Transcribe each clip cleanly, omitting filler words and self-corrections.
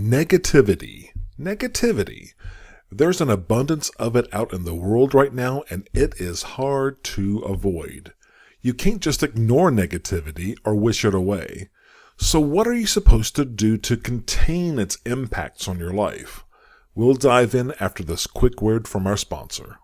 Negativity. There's an abundance of it out in the world right now, and it is hard to avoid. You can't just ignore negativity or wish it away. So what are you supposed to do to contain its impacts on your life? We'll dive in after this quick word from our sponsor.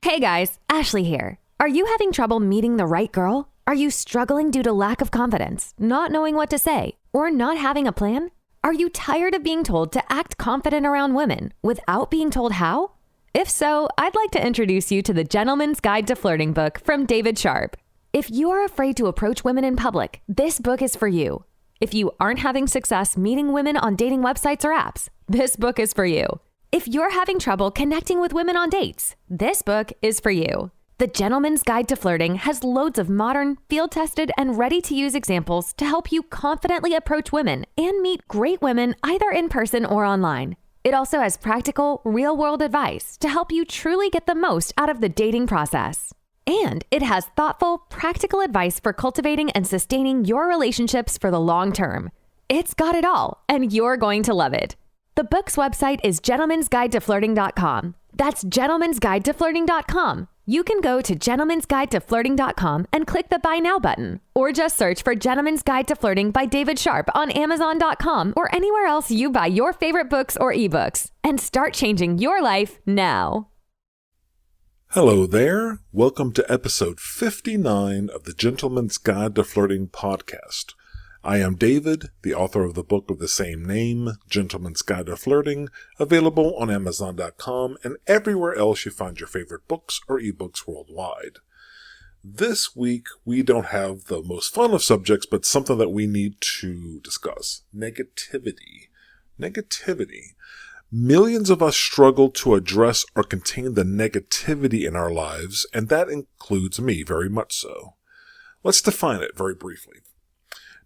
Hey guys, Ashley here. Are you having trouble meeting the right girl? Are you struggling due to lack of confidence, not knowing what to say, or not having a plan? Are you tired of being told to act confident around women without being told how? If so, I'd like to introduce you to the Gentleman's Guide to Flirting book from David Sharp. If you are afraid to approach women in public, this book is for you. If you aren't having success meeting women on dating websites or apps, this book is for you. If you're having trouble connecting with women on dates, this book is for you. The Gentleman's Guide to Flirting has loads of modern, field-tested, and ready-to-use examples to help you confidently approach women and meet great women either in person or online. It also has practical, real-world advice to help you truly get the most out of the dating process. And it has thoughtful, practical advice for cultivating and sustaining your relationships for the long term. It's got it all, and you're going to love it. The book's website is gentlemansguidetoflirting.com. That's gentlemansguidetoflirting.com. You can go to gentlemansguidetoflirting.com and click the Buy Now button, or just search for Gentleman's Guide to Flirting by David Sharp on Amazon.com or anywhere else you buy your favorite books or ebooks, and start changing your life now. Hello there. Welcome to episode 59 of the Gentleman's Guide to Flirting podcast. I am David, the author of the book of the same name, Gentleman's Guide to Flirting, available on Amazon.com and everywhere else you find your favorite books or ebooks worldwide. This week, we don't have the most fun of subjects, but something that we need to discuss. Negativity. Millions of us struggle to address or contain the negativity in our lives, and that includes me, very much so. Let's define it very briefly.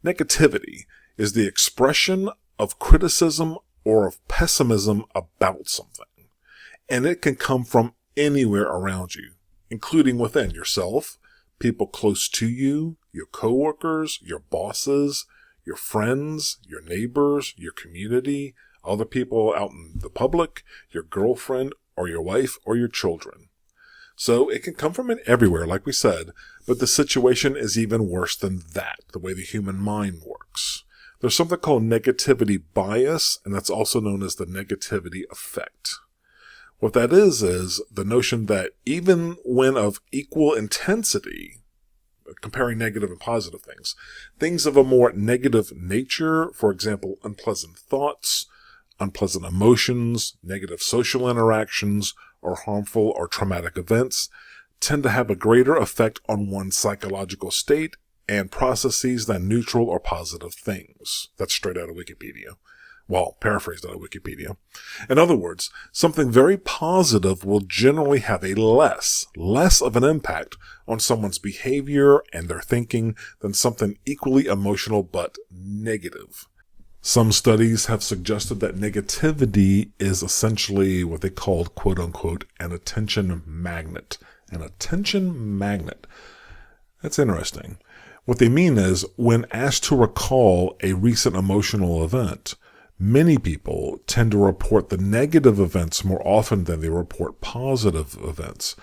Negativity is the expression of criticism or of pessimism about something, and it can come from anywhere around you, including within yourself, people close to you, your coworkers, your bosses, your friends, your neighbors, your community, other people out in the public, your girlfriend or your wife or your children. So it can come from everywhere, like we said, but the situation is even worse than that, the way the human mind works. There's something called negativity bias, and that's also known as the negativity effect. What that is the notion that even when of equal intensity, comparing negative and positive things of a more negative nature, for example, unpleasant thoughts, unpleasant emotions, negative social interactions, or harmful or traumatic events tend to have a greater effect on one's psychological state and processes than neutral or positive things. That's straight out of Wikipedia. Well, paraphrased out of Wikipedia. In other words, something very positive will generally have a less of an impact on someone's behavior and their thinking than something equally emotional but negative. Some studies have suggested that negativity is essentially what they called, quote unquote, an attention magnet. An attention magnet. That's interesting. What they mean is, when asked to recall a recent emotional event, many people tend to report the negative events more often than they report positive events.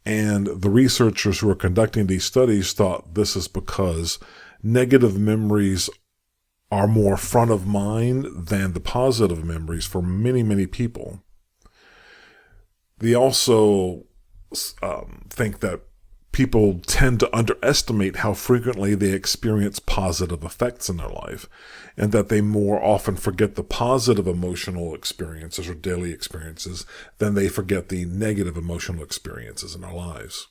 And the researchers who are conducting these studies thought this is because negative memories are more front of mind than the positive memories for many, many people. They also think that people tend to underestimate how frequently they experience positive effects in their life, and that they more often forget the positive emotional experiences or daily experiences than they forget the negative emotional experiences in their lives.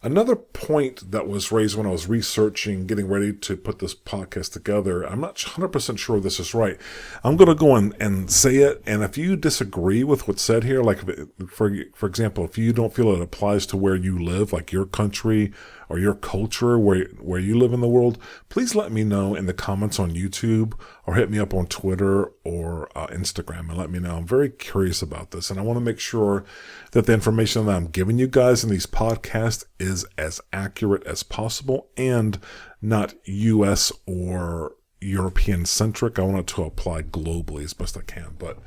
Another point that was raised when I was researching, getting ready to put this podcast together, I'm not 100% sure this is right. I'm going to go and say it, and if you disagree with what's said here, like for example, if you don't feel it applies to where you live, like your country or your culture where you live in the world, please let me know in the comments on YouTube or hit me up on Twitter or Instagram and let me know. I'm very curious about this, and I want to make sure that the information that I'm giving you guys in these podcasts is as accurate as possible and not U.S. or European centric. I want it to apply globally as best I can. But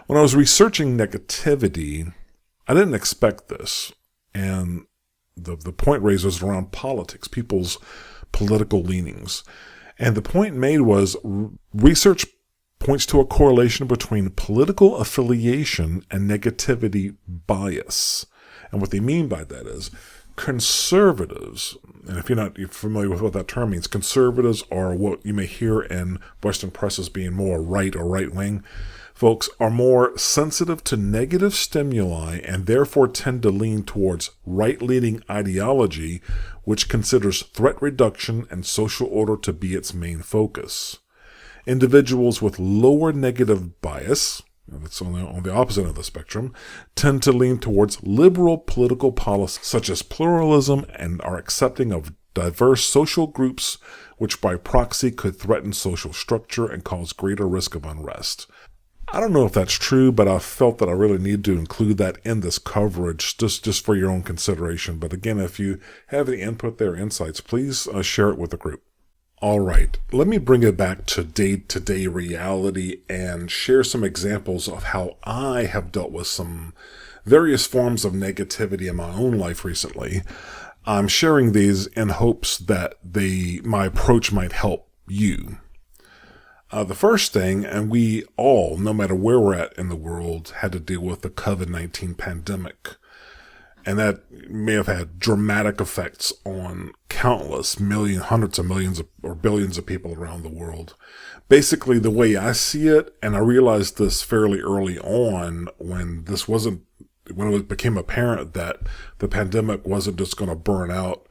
when I was researching negativity, I didn't expect this. And the point raised was around politics, people's political leanings. And the point made was research points to a correlation between political affiliation and negativity bias. And what they mean by that is conservatives, and if you're familiar with what that term means, conservatives are what you may hear in Western press as being more right or right-wing. Folks are more sensitive to negative stimuli and therefore tend to lean towards right-leaning ideology, which considers threat reduction and social order to be its main focus. Individuals with lower negative bias, that's on the opposite of the spectrum, tend to lean towards liberal political policies such as pluralism and are accepting of diverse social groups, which by proxy could threaten social structure and cause greater risk of unrest. I don't know if that's true, but I felt that I really need to include that in this coverage just for your own consideration. But again, if you have any input there, insights, please share it with the group. All right, let me bring it back to day-to-day reality and share some examples of how I have dealt with some various forms of negativity in my own life recently. I'm sharing these in hopes that my approach might help you. The first thing, and we all, no matter where we're at in the world, had to deal with the COVID-19 pandemic. And that may have had dramatic effects on countless hundreds of millions or billions of people around the world. Basically, the way I see it, and I realized this fairly early on when it became apparent that the pandemic wasn't just going to burn out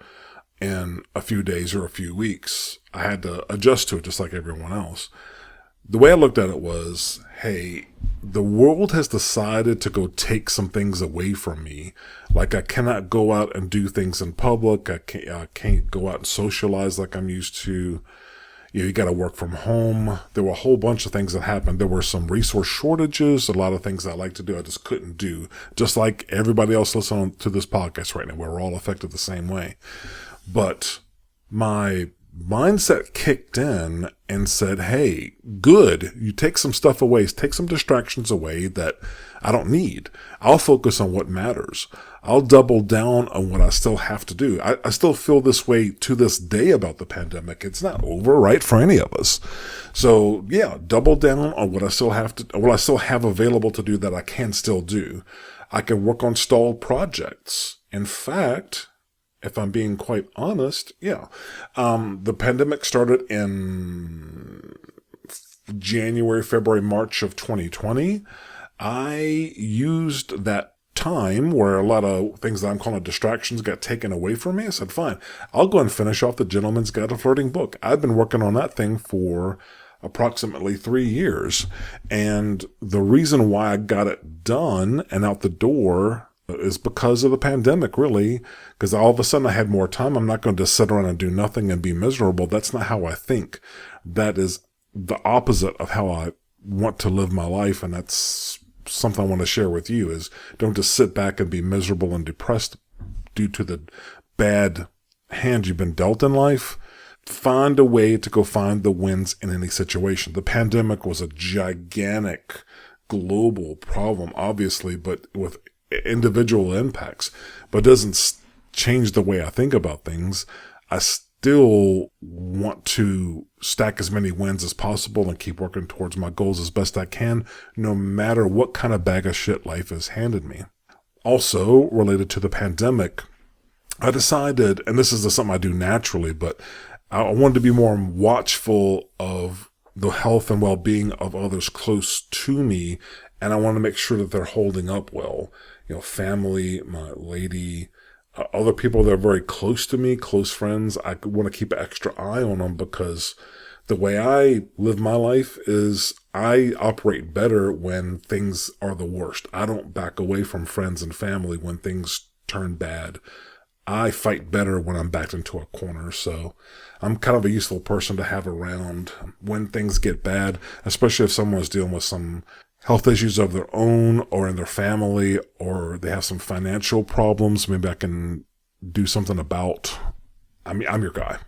in a few days or a few weeks, I had to adjust to it just like everyone else. The way I looked at it was, hey, the world has decided to go take some things away from me. Like I cannot go out and do things in public. I can't go out and socialize like I'm used to. You got to work from home. There were a whole bunch of things that happened. There were some resource shortages. A lot of things I like to do, I just couldn't do. Just like everybody else listening to this podcast right now, we're all affected the same way. But my mindset kicked in and said, hey, good, you take some stuff away, take some distractions away that I don't need. I'll focus on what matters. I'll double down on what I still have to do. I still feel this way to this day about the pandemic. It's not over, right, for any of us. So yeah, double down on what I still have available to do that I can still do. I can work on stalled projects. In fact, if I'm being quite honest, the pandemic started in January, February, March of 2020. I used that time where a lot of things that I'm calling distractions got taken away from me. I said, fine, I'll go and finish off the Gentleman's Guide to Flirting book. I've been working on that thing for approximately 3 years. And the reason why I got it done and out the door is because of the pandemic, really, because all of a sudden I had more time. I'm not going to just sit around and do nothing and be miserable. That's not how I think. That is the opposite of how I want to live my life. And that's something I want to share with you is don't just sit back and be miserable and depressed due to the bad hand you've been dealt in life. Find a way to go find the wins in any situation. The pandemic was a gigantic global problem, obviously, but with individual impacts, but doesn't change the way I think about things. I still want to stack as many wins as possible and keep working towards my goals as best I can, no matter what kind of bag of shit life has handed me. Also, related to the pandemic, I decided, and this is something I do naturally, but I wanted to be more watchful of the health and well-being of others close to me, and I want to make sure that they're holding up well. Family, my lady, other people that are very close to me, close friends, I want to keep an extra eye on them because the way I live my life is I operate better when things are the worst. I don't back away from friends and family when things turn bad. I fight better when I'm backed into a corner. So I'm kind of a useful person to have around when things get bad, especially if someone's dealing with some health issues of their own or in their family, or they have some financial problems. Maybe I can do something about. I'm your guy.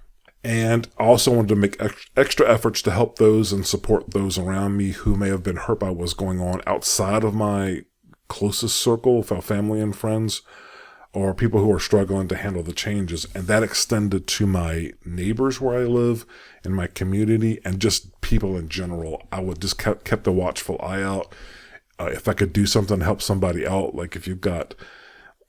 And I also wanted to make extra efforts to help those and support those around me who may have been hurt by what's going on outside of my closest circle, family and friends, or people who are struggling to handle the changes. And that extended to my neighbors where I live, in my community, and just people in general. I would just kept a watchful eye out. If I could do something to help somebody out, like if you've got,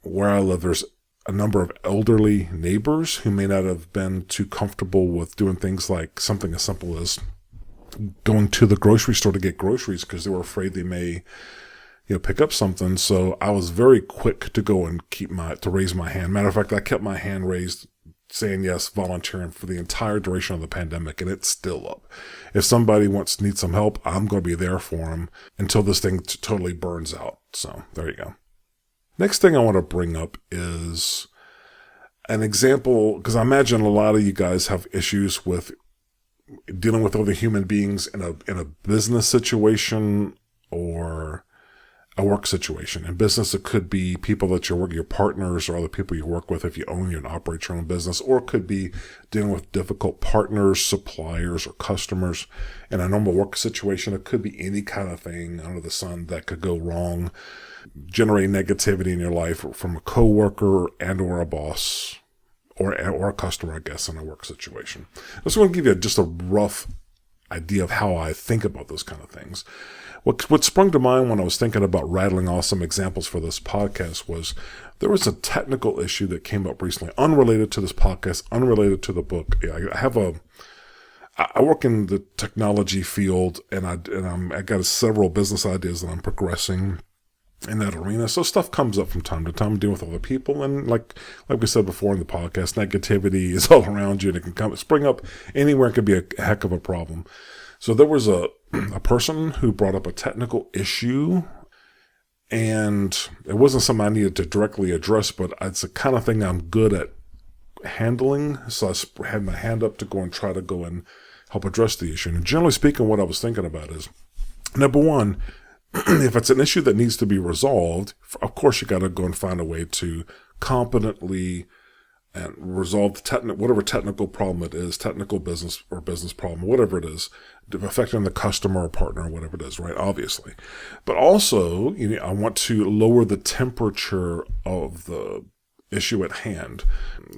where I live, there's a number of elderly neighbors who may not have been too comfortable with doing things like something as simple as going to the grocery store to get groceries because they were afraid they may, pick up something. So I was very quick to go and to raise my hand. Matter of fact, I kept my hand raised, saying yes, volunteering for the entire duration of the pandemic, and it's still up. If somebody needs some help, I'm going to be there for them until this thing totally burns out. So there you go. Next thing I want to bring up is an example, because I imagine a lot of you guys have issues with dealing with other human beings in a business situation or a work situation. In business, it could be people that your partners or other people you work with if you own and operate your own business, or it could be dealing with difficult partners, suppliers, or customers. In a normal work situation, it could be any kind of thing under the sun that could go wrong, generate negativity in your life from a coworker and or a boss or a customer, I guess, in a work situation. I just want to give you just a rough idea of how I think about those kind of things. What sprung to mind when I was thinking about rattling off some examples for this podcast was there was a technical issue that came up recently, unrelated to this podcast, unrelated to the book. I work in the technology field, and I got several business ideas that I'm progressing in that arena. So stuff comes up from time to time, dealing with other people. And like we said before in the podcast, negativity is all around you, and it can spring up anywhere. It could be a heck of a problem. So there was a person who brought up a technical issue, and it wasn't something I needed to directly address, but it's the kind of thing I'm good at handling. So I had my hand up to go and try to go and help address the issue. And generally speaking, what I was thinking about is, number one, if it's an issue that needs to be resolved, of course you got to go and find a way to competently and resolve whatever technical problem it is, technical business or business problem, whatever it is, affecting the customer or partner or whatever it is, right? Obviously. But also, I want to lower the temperature of the issue at hand.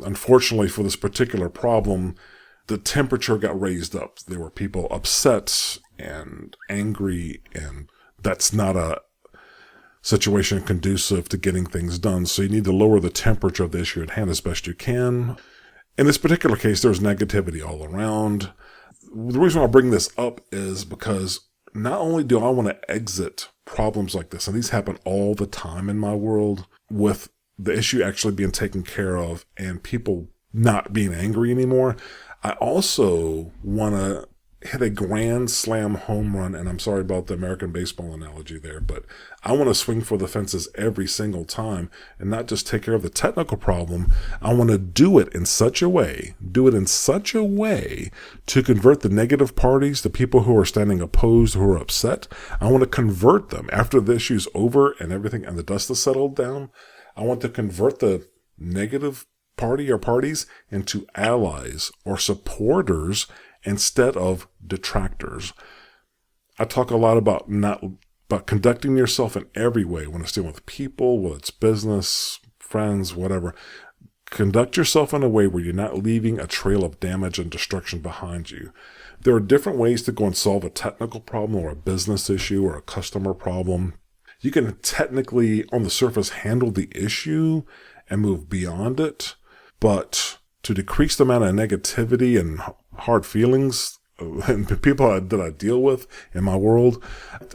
Unfortunately for this particular problem, the temperature got raised up. There were people upset and angry, and that's not a situation conducive to getting things done. So you need to lower the temperature of the issue at hand as best you can. In this particular case, there's negativity all around. The reason I bring this up is because not only do I want to exit problems like this, and these happen all the time in my world, with the issue actually being taken care of and people not being angry anymore, I also want to hit a grand slam home run, and I'm sorry about the American baseball analogy there, but I want to swing for the fences every single time and not just take care of the technical problem. I want to do it in such a way to convert the negative parties, the people who are standing opposed, who are upset. I want to convert them after the issue's over and everything and the dust has settled down. I want to convert the negative party or parties into allies or supporters instead of detractors. I talk a lot about conducting yourself in every way when it's dealing with people, whether it's business, friends, whatever. Conduct yourself in a way where you're not leaving a trail of damage and destruction behind you. There are different ways to go and solve a technical problem or a business issue or a customer problem. You can technically, on the surface, handle the issue and move beyond it, but to decrease the amount of negativity and hard feelings and people that I deal with in my world,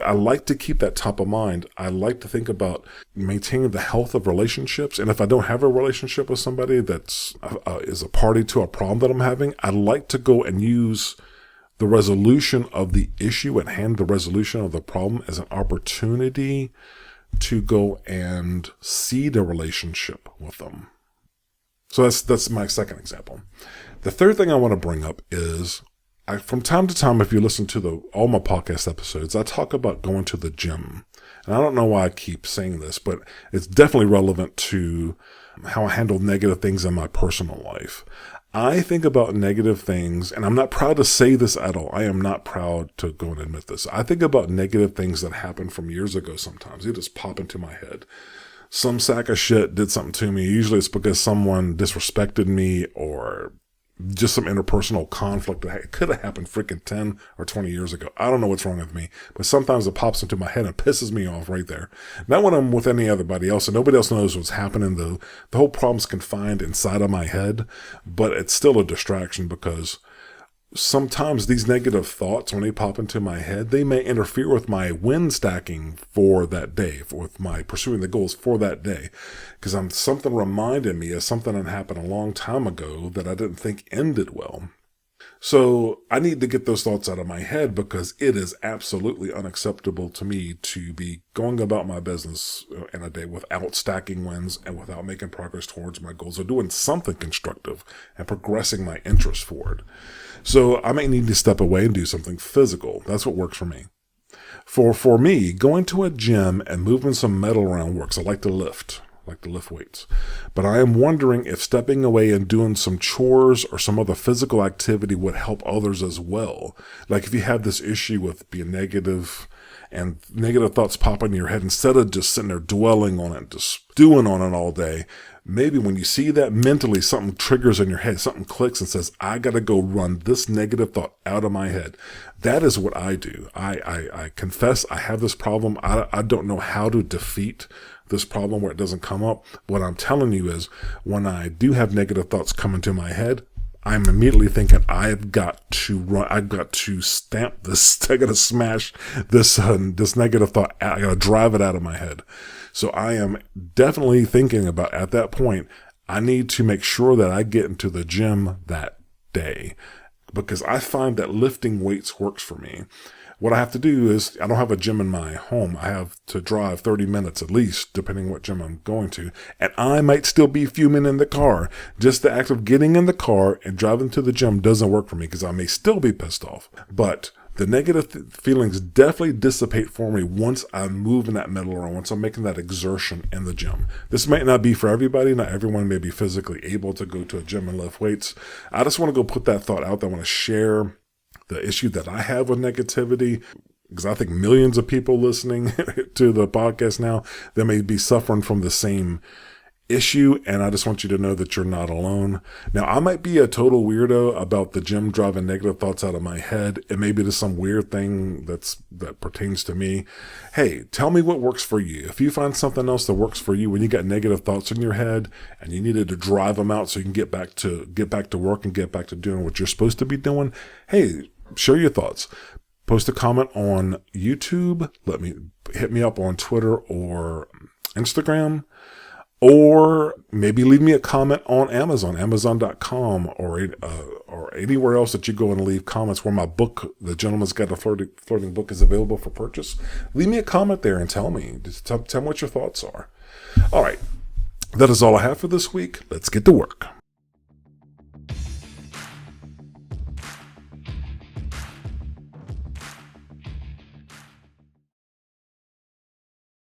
I like to keep that top of mind. I like to think about maintaining the health of relationships. And if I don't have a relationship with somebody that's is a party to a problem that I'm having, I like to go and use the resolution of the issue at hand, the resolution of the problem, as an opportunity to go and seed a relationship with them. So that's my second example. The third thing I want to bring up is from time to time, if you listen to all my podcast episodes, I talk about going to the gym. And I don't know why I keep saying this, but it's definitely relevant to how I handle negative things in my personal life. I think about negative things, and I'm not proud to say this at all. I am not proud to go and admit this. I think about negative things that happened from years ago sometimes. They just pop into my head. Some sack of shit did something to me. Usually it's because someone disrespected me or just some interpersonal conflict that could have happened freaking 10 or 20 years ago. I don't know what's wrong with me, but sometimes it pops into my head and pisses me off right there. Not when I'm with anybody else and nobody else knows what's happening, though. The whole problem's confined inside of my head, but it's still a distraction because sometimes these negative thoughts, when they pop into my head, they may interfere with my win stacking for that day, with my pursuing the goals for that day. Because something reminded me of something that happened a long time ago that I didn't think ended well. So I need to get those thoughts out of my head because it is absolutely unacceptable to me to be going about my business in a day without stacking wins and without making progress towards my goals or doing something constructive and progressing my interest forward. So I may need to step away and do something physical. That's what works for me. For me, going to a gym and moving some metal around works. I like to lift weights. But I am wondering if stepping away and doing some chores or some other physical activity would help others as well. Like if you have this issue with being negative and negative thoughts pop in your head, instead of just sitting there dwelling on it, just stewing on it all day, maybe when you see that mentally something triggers in your head, something clicks and says, I got to go run this negative thought out of my head. That is what I do. I confess I have this problem. I don't know how to defeat this problem where it doesn't come up. What I'm telling you is when I do have negative thoughts come into my head, I'm immediately thinking I've got to stamp this. I got to smash this negative thought. I got to drive it out of my head. So I am definitely thinking about at that point, I need to make sure that I get into the gym that day because I find that lifting weights works for me. What I have to do is, I don't have a gym in my home. I have to drive 30 minutes at least, depending what gym I'm going to. And I might still be fuming in the car. Just the act of getting in the car and driving to the gym doesn't work for me because I may still be pissed off. But the negative feelings definitely dissipate for me once I'm moving that metal around, once I'm making that exertion in the gym. This might not be for everybody. Not everyone may be physically able to go to a gym and lift weights. I just want to go put that thought out there. I want to share the issue that I have with negativity, because I think millions of people listening to the podcast now, they may be suffering from the same issue, and I just want you to know that you're not alone. Now, I might be a total weirdo about the gym driving negative thoughts out of my head, and maybe there's some weird thing that pertains to me. Hey, tell me what works for you. If you find something else that works for you when you got negative thoughts in your head and you needed to drive them out so you can get back to work and get back to doing what you're supposed to be doing, hey, share your thoughts. Post a comment on YouTube. Hit me up on Twitter or Instagram. Or maybe leave me a comment on Amazon, Amazon.com, or anywhere else that you go and leave comments where my book, The Gentleman's Guide to Flirting book, is available for purchase. Leave me a comment there and tell me. Just tell me what your thoughts are. All right. That is all I have for this week. Let's get to work.